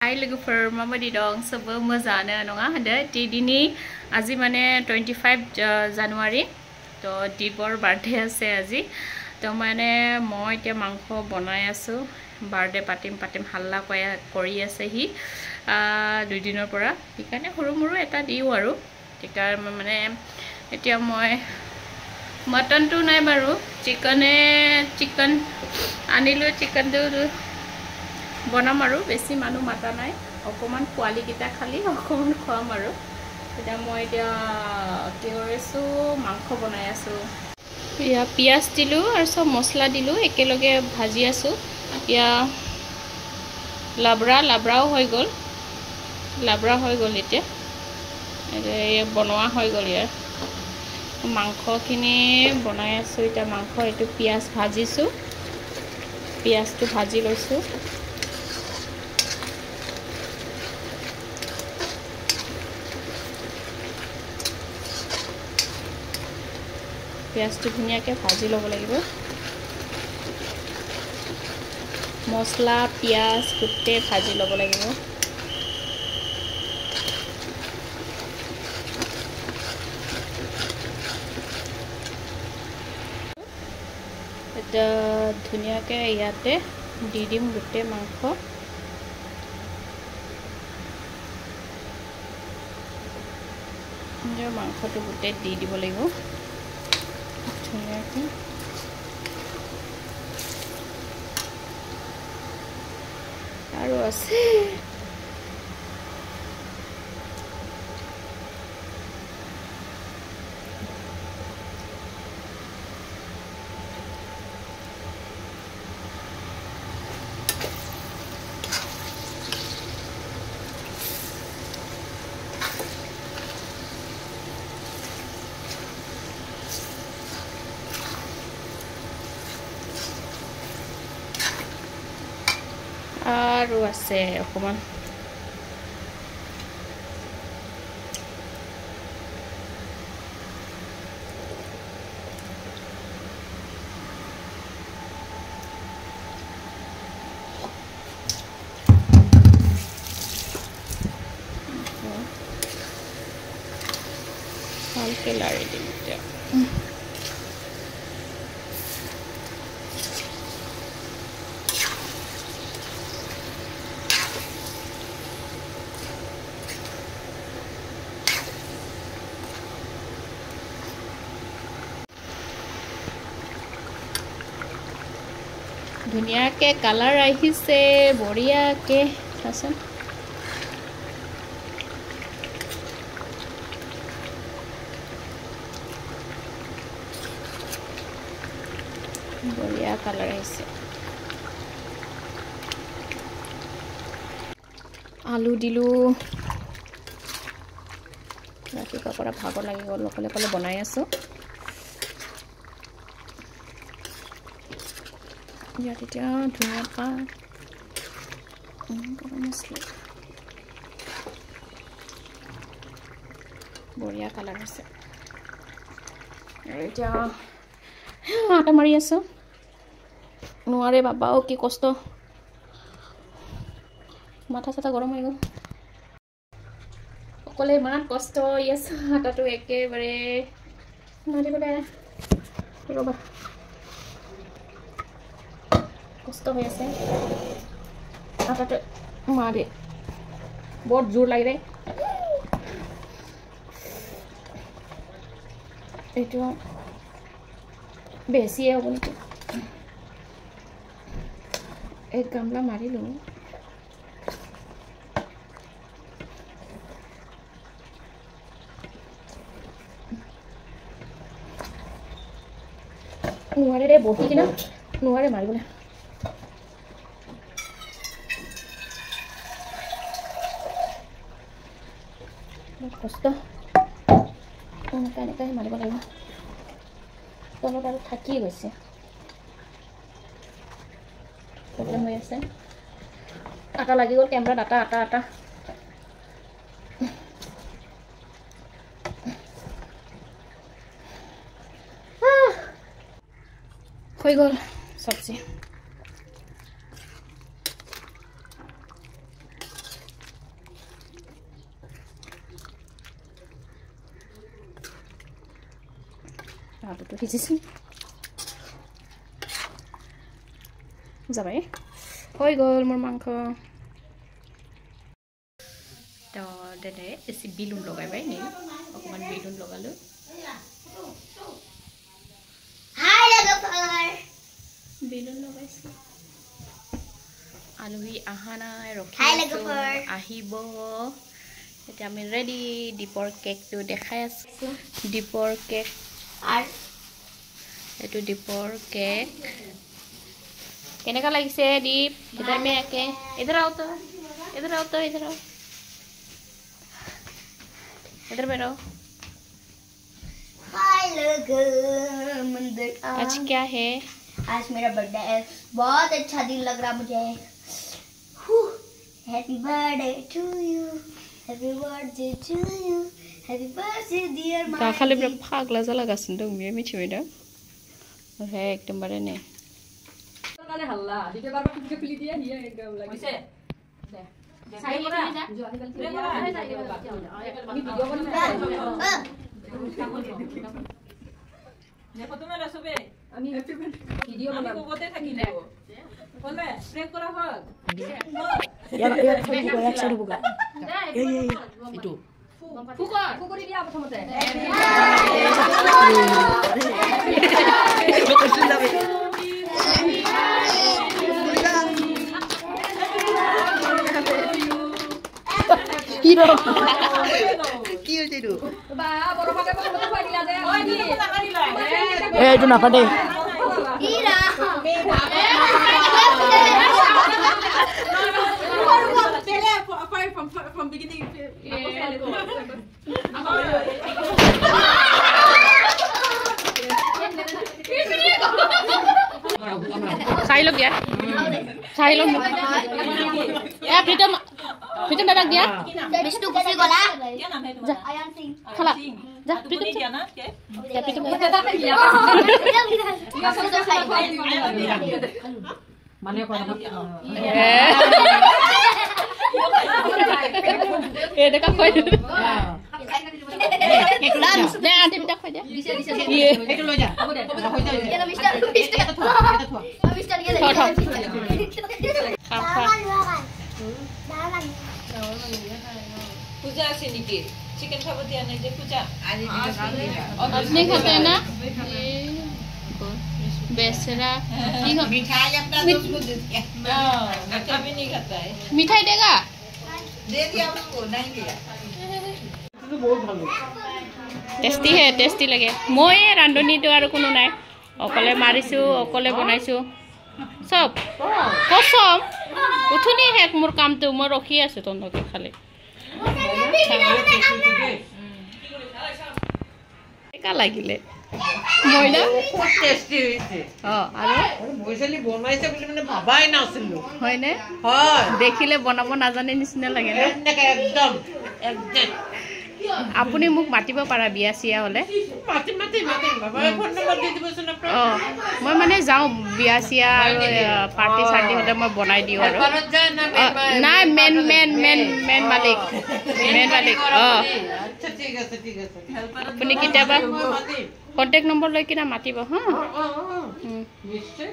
Hai logoफोर माबायदि दं सबबो मोजाङानो नङा होनदो दिनै আজি মানে 25 জানুৱাৰী তো দিবৰ বাৰ্থডে আছে আজি তো মানে মই এতিয়া মাংস বনাই আছো বাৰ্থডে পাতিম হাল্লা কৰি আছে হি দুই দিনৰ পৰা ঠিকানে সৰুমুৰু এটা দিও আৰু ঠিকা মানে এতিয়া মই মটন তো নাই বাৰু চিকেন আনিলো চিকেন তো বনাম আৰু বেছি মানুহ মাতা নাই অকমান কোৱালি কিটা খালি অকমান খোৱাম আৰু এটা মই এতিয়া কি কৰিছো মাংস বনাই আছো ইয়া পিয়াজ দিলো আৰু সব মছলা দিলো একেলগে ভাজি আছো ইয়া লাবৰাও হৈ গল এতিয়া এই বনোৱা হৈ গল ইয়াৰ মাংসখিনি বনাই আছো এটা মাংস এটো পিয়াজ ভাজিছো পিয়াজটো ভাজি লৈছো পিয়াজটো ধুনিয়াকে ভাজি লব লাগিব মছলা পিয়াজ গুটে ভাজি লব লাগিব এটা ধুনিয়াকে ইয়াতে দি দিম গুটে মাংস যে মাংসটো গুটে দি দিব লাগিব আৰু আছে আৰু আছে অকমান ভালকে লাৰি দিম এতিয়া ধুনিয়াকে কালাৰ আহিছে বঢ়িয়াকে আছে বঢ়িয়া কালাৰ আহিছে আলু দিলো ৰাতিপুৱা পৰা ভাগৰ লাগি গ'ল অকলে বনাই আছো ইয়াত এতিয়া ধুনীয়া পাত গৰম মছলা বঢ়িয়া কালাৰ আছে আৰু এতিয়া আটা মাৰি আছো নোৱাৰে বাবাও কি কষ্ট মাথা চাথা গৰম হৈ গ'ল অকলে ইমান কষ্ট আছে আটাটো একেবাৰে মাৰিবলৈ ৰবা কষ্ট হৈ আছে আটাটো মাৰে বহুত জোৰ লাগি ৰে এইটো বেছিয়ে হ'ব নেকি এক গামলা মাৰিলো নোৱাৰে ৰে বহি কিনা নোৱাৰে মাৰিবলৈ কষ্ট এনেকৈ মাৰিব লাগিব তলত আৰু থাকি গৈছে প্ৰব্লেম হৈ আছে আটা লাগি গ'ল কেমেৰাত আটা হৈ গ'ল চব্জি আলুটো সিজিছিল যাবাই হৈ গ'ল মোৰ মাংস তো দাদা এসি বেলুন লগাইবাই নি অকমান বেলুন লগালো হাই লগফাৰ বেলুন লগাইছো আলুহি আহা নাই ৰখি হাই লগফাৰ আহিব এটা আমি ৰেডি ডিপৰ কেকটো দেখাই আছো ডিপৰ কেক আৰু এটো ডিপৰ কেক কেনেকা লাগিছে দীপ इधर में आके इधर आओ तो इधर बैठो हाय लगम आज क्या है आज मेरा बर्थडे है बहुत अच्छा दिन लग रहा मुझे happy birthday to you happy birthday to you happy birthday dear my खाली बिराद फागला जालागासिनो दं बियो मिथिबाय दा ओमफ्राय एकदमबारे नै কালে হাল্লা দিকে বারবার খুঁজে খুলি দিয়া নিয়ে একদম লাগিছে সাই করা जो आजकल के আমি ভিডিও বনি দেখো তুমি রসবে আমি ভিডিও বনি কোকোতে থাকিলে বলবে স্প্রে করা হল ইয়ার ছবি গয়া ছবি বুগা এই ইটো ফুকরি দিয়া প্রথমতে হিরো কি হইছে তো বা বড় ভাগে প্রথমতে কই দিলা যে ওই নি এই তো না পাটে হিরা from beginning চাই লওক দিয়া চাই লওক এ প্ৰীতম দাদাক দিয়া বিষ্ণু কুচি গলা क्या नाम है जा तुम्हारा আয়ান সিং খালা যা प्रीतम প্ৰীতম क्या ना क्या যা প্ৰীতম মানে কথা এ দেখা কই দে আন্টি বিটা কই দিয়া একটু লই যা এটা মিস্টার এটা থো মিস্টার গেলে খা খা পূজা আছে নাকি চিকেন খাবো দিয়া নাই যে পূজা আপনি খাতে हैं ना बेसरा मिठाई अपना दोस्त को दे दिया कभी नहीं खाता है मिठाई देगा दे दिया उसको नहीं दिया টেষ্টি লাগে মই ৰান্ধনীটো আৰু কোনো নাই অকলে মাৰিছো অকলে বনাইছো সব কসম উঠুনি হেক মোৰ কামটো মই ৰখি আছো তন্দকে খালি একা লাগিলে মই না টেষ্টি হইছে আৰু মইছলি বনাইছে বুলি মানে ভাবাই নাছিলো হয়নে হয় দেখিলে বনাব নাজানে নিচিনা লাগে না একদম একদম আপুনি মোক মাতিব পাৰা বিয়া চিয়া হলে মাতি বাবা ফোন নম্বৰ দি দিবচোন আপোনাৰ মই মানে যাওঁ বিয়া চিয়া আৰু পাৰ্টি চাৰ্টি হলে মই বনাই দিওঁ আৰু ঘৰত যায় না নাই মেন মালিক আচ্ছা ঠিক আছে আপুনি কেতিয়াবা কণ্টেক্ট নম্বৰ লৈ কিনে মাতিব হা নিশ্চয়